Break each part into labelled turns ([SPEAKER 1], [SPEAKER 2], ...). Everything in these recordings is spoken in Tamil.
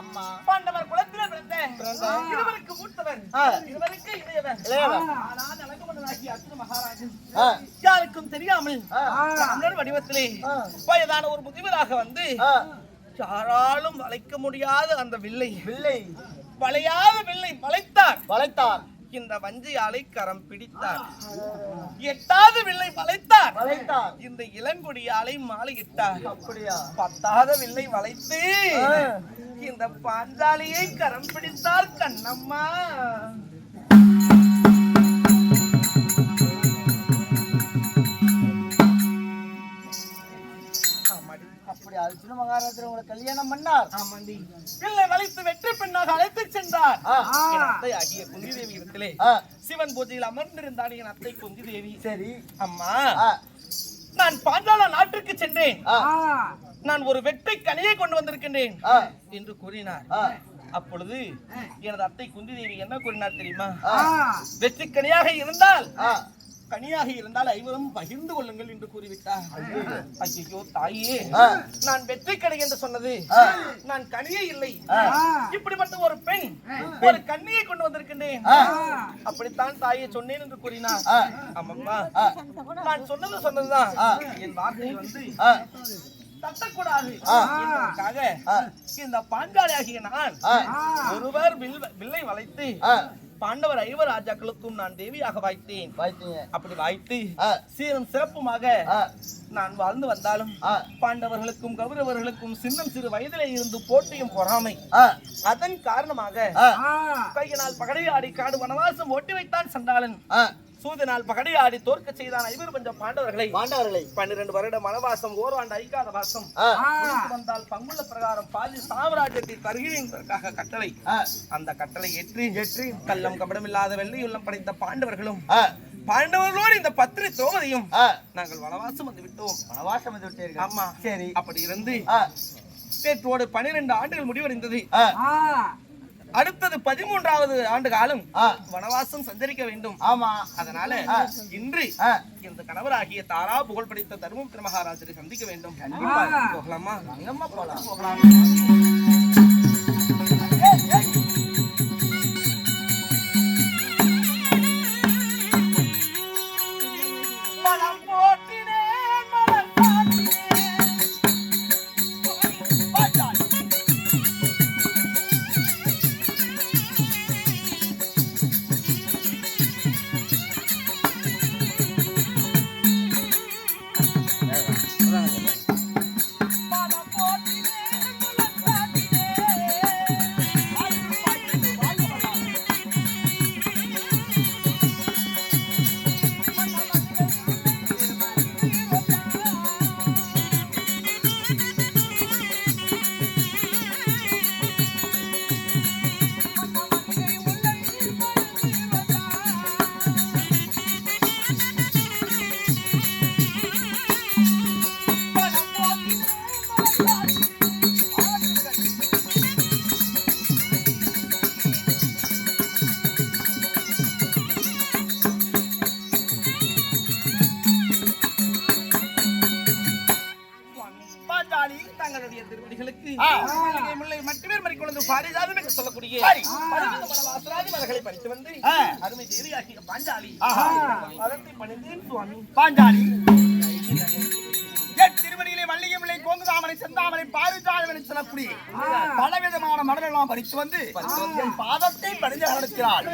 [SPEAKER 1] அம்மா
[SPEAKER 2] பாண்டவர் குலத்திலே பிறந்த இருவருக்கு மூத்தவர் இருவருக்கு இளையவர் ஆனால் அழகுமன்னனாகிய அர்ஜுன மகாராஜன் யாருக்கும் தெரியாமல் தமிழர் வடிவத்திலே வயதான ஒரு முதியவராக வந்து யாராலும் வளைக்க முடியாத அந்த வில்லை வளையாத வில்லை வளைத்தார் இந்த வஞ்சியாலை கரம் பிடித்தார் எட்டாவது வில்லை வளைத்தார் இந்த இளங்குடியாலை மாலையிட்டார் அப்படியா பத்தாவது வில்லை வளைத்து இந்த பாஞ்சாலியை கரம் பிடித்தார் கண்ணம்மா
[SPEAKER 1] அர்ஜுன மகாராஜர் உங்களை கல்யாணம் பண்ணார்.
[SPEAKER 2] ஆமாண்டி. பிள்ளை வளைத்து வெற்றி பெண்ணாக அழைத்து சென்றார். அத்தை ஆகிய குந்தி தேவி இடத்திலே சிவன் பூஜையில் அமர்ந்திருந்தாள் என் அத்தை குந்தி தேவி. சரி அம்மா, நான் பாஞ்சால நாட்டிற்கு சென்றேன், நான் ஒரு வெற்றி கனியை கொண்டு வந்திருக்கின்றேன் என்று கூறினார். அப்பொழுது எனது அத்தை குந்தி தேவி என்ன கூறினார் தெரியுமா? வெற்றி கனியாக இருந்தால் ஐவரும் பகிர்ந்து கொள்ளுங்கள் என்று கூறிவிட்டார். ஐயோ தாயே, நான் வெற்றி கடை என்று சொன்னது நான் கனியே இல்லை, இப்படிப்பட்ட ஒரு பெண் ஒரு கண்ணியை கொண்டு வந்திருக்கின்றேன், அப்படித்தான் தாயே சொன்னேன் என்று கூறினார். ஆமாம்மா, நான் சொன்னதுதான் என் வார்த்தை வந்து தட்டக்கூடாது என்பதற்காக இந்த பாஞ்சாலி ஆகிய நான் ஒருவர் வில்லை வளைத்து பாண்டவர் ஐவர் ராஜாக்களுக்கும் நான் தேவியாக வாய்த்தேன். அப்படி வாய்த்து சீரும் சிறப்புமாக நான் வாழ்ந்து வந்தாலும் பாண்டவர்களுக்கும் கௌரவர்களுக்கும் சின்னம் சிறு வயதிலே இருந்து போட்டியும் பொறாமை, அதன் காரணமாக கையினால் பகடையாடி காடு வனவாசம் ஓட்டி வைத்தான் சண்டாளன். சூதனால் பகடையாடி தோற்க செய்தான் ஐவர் பஞ்சம் பாண்டவர்களை 12 வருட மனவாசம் ஓராண்டு ஐக்காத வாசம் வந்தால் பங்குள்ள பிரகாரம் பாதி சாம்ராஜ்யத்தை தருகிறேன் என்பதற்காக கட்டளை, அந்த கட்டளை ஏற்றி கள்ளம் கபடமில்லாத வெள்ளையுள்ளம் படைத்த பாண்டவர்களோடு இந்த பத்திரி தோவதையும் நாங்கள் வனவாசம் வந்து விட்டோம்.
[SPEAKER 1] வனவாசம் வந்து விட்டீர்கள்?
[SPEAKER 2] ஆமா. சரி, அப்படி இருந்து நேற்றோடு 12 ஆண்டுகள் முடிவடைந்தது. அடுத்தது 13வது ஆண்டு காலம் வனவாசம் சஞ்சரிக்க வேண்டும். ஆமா, அதனால இன்று இந்த கணவராகிய தாரா புகழ் படைத்த தர்மபுத்திர மகாராஜரை சந்திக்க வேண்டும். போகலாமா? அங்கம்மா போகலாம். திருமணியிலே மல்லிகை கோங்குதாமரை செந்தாமரை பாரிஜாதம் சொல்லக்கூடிய பலவிதமான மலரெல்லாம் பறித்து வந்து என் பாதத்தை பணிந்து நடக்கிறாள்.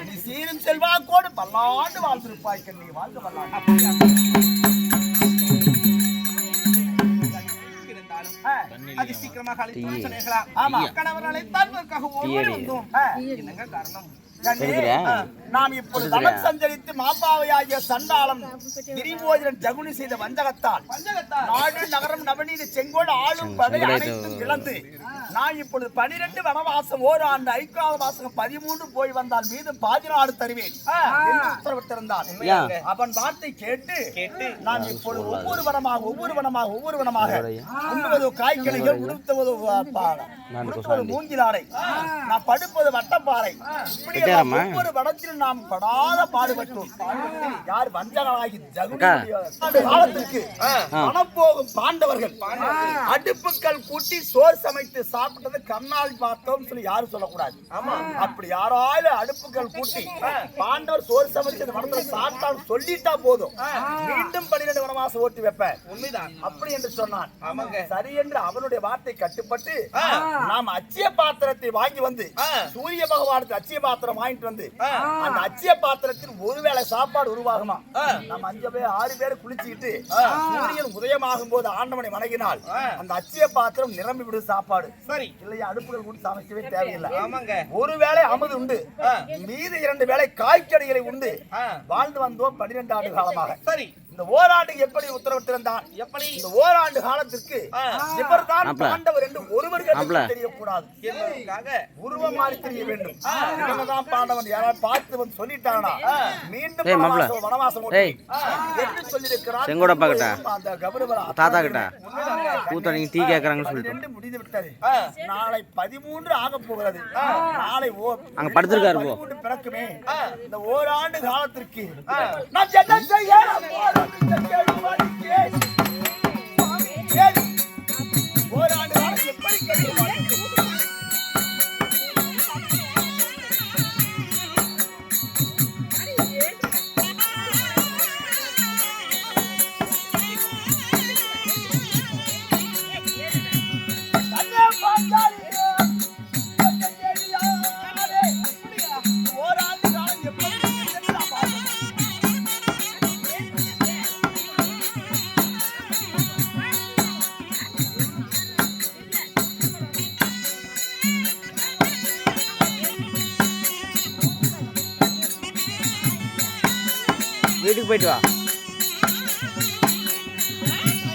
[SPEAKER 2] நீ சீரும் செல்வாக்கோடு பல்லாண்டு வாழ்ந்திருப்பாய் கண்ணி, வாழ்க பல்லாண்டு. அது சீக்கிரமாக கணவர் அழைத்தால் ஓடி வந்தோம். என்னங்க காரணம்? நாம் இப்போது தவம் சஞ்சரித்து மாப்பாவையாகிய சண்டாளம் திரிபோஜனன் ஜகுனி செய்த வஞ்சகத்தால் நாடு நகரம் நவநீத செங்கோடு ஆளும் படை அனைத்தும் இழந்து நான் இப்பொழுது 12 வனவாசம் ஓராண்டு ஐக்காத வாசகம் 13 போய் வந்தால் மீது பாதி நாடு தருவேன் என்று உத்தரவிட்டிருந்தான். அவன் வார்த்தை கேட்டு நான் இப்பொழுது ஒவ்வொரு வனமாக உண்ணுவதோ காய்கறிகள், உடுத்துவதோ மூங்கிலாடை, நான் படுப்பது வட்டப்பாறை, இப்படி
[SPEAKER 3] வாத்தியாரம்மா
[SPEAKER 1] ஒவ்வொரு வடத்திலும் நாம் படாத பாடுபட்டோம். யார் வஞ்சகனாகி காலத்துக்கு மனப்போகும் பாண்டவர்கள் அடுப்புக்கள் கூட்டி சோறு சமைத்து சாப்பிட்டது கண்ணால் பார்த்தோம் சொல்லி யாரும் சொல்லக்கூடாது. அப்படி யாராலும் அடுப்புக்கள் கூட்டி பாண்டவர் சோறு சமைச்சு மனத்துல சாப்பிட்டாலும் சொல்லிட்டா போதும், மீண்டும் 12 வனவாசம் ஓட்டி வைப்பேன். உண்மைதான் அப்படி என்று சொன்னான். சரி என்று அவனுடைய வார்த்தை கட்டுப்பட்டு நாம் அச்சிய பாத்திரத்தை வாங்கி வந்து சூரிய பகவானுக்கு அச்சிய பாத்திரம் வாங்கிட்டு வந்து அந்த அச்சிய பாத்திரத்தில் ஒருவேளை சாப்பாடு உருவாகுமா? நம்ம 5 பேர் 6 பேர் குளிச்சுக்கிட்டு சூரியன் உதயமாகும் போது ஆண்டவனை வணங்கினால் அந்த அச்சிய பாத்திரம் நிரம்பி விடும் சாப்பாடு. சரி இல்லையா? அடுப்புகள் கூட சமைக்கவே தேவையில்லை. ஒருவேளை அமுது உண்டு, மீது 2 வேளை காய்கறிகளை உண்டு வாழ்ந்து வந்தோம் 12 ஆண்டு காலமாக. சரி இந்த ஓராண்டுக்கு எப்படி உத்தரவிட்டிருந்தான்? எப்படி இந்த ஓராண்டு காலத்திற்கு இவர்தான் பாண்டவர் என்று ஒருவருக்கு தெரியக்கூடாது, உருவம் மாறி தெரிய வேண்டும். இவனதான் பாண்டவன் யாராவது பார்த்து வந்து சொல்லிட்டானா மீண்டும் வனவாசம் என்று சொல்லியிருக்கிறார். அந்த கபருவரா
[SPEAKER 3] தாத்தா கிட்ட கூத்த நீங்க டீ கேக்குறாங்கன்னு சொல்லிட்டு
[SPEAKER 1] முடிந்து விட்டது. நாளை 13 ஆக போகிறது. நாளை
[SPEAKER 3] அங்க படுத்திருக்காரு போ
[SPEAKER 1] பிறக்குமே. இந்த ஓராண்டு காலத்திற்கு நான் என்ன செய்ய ஓராண்டு காலம் எப்படி
[SPEAKER 3] வீட்டுக்கு போயிட்டு வா.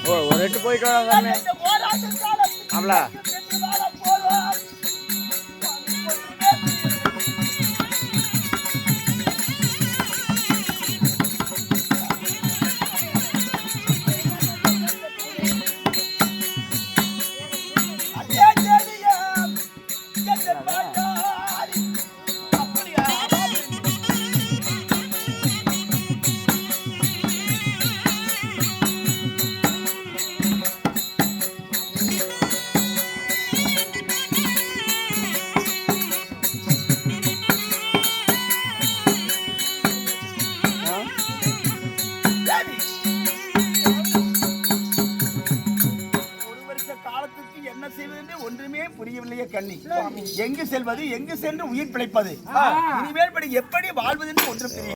[SPEAKER 3] ஒரு எட்டு போயிட்டு வாங்க. ஆம்லா ஒன்றுமே புரியவில்லையே கண்ணி. எங்கு செல்வது, எங்கு சென்று உயிர் பிழைப்பது, இனிமேல் எப்படி வாழ்வது என்று ஒன்றும் தெரியவில்லை.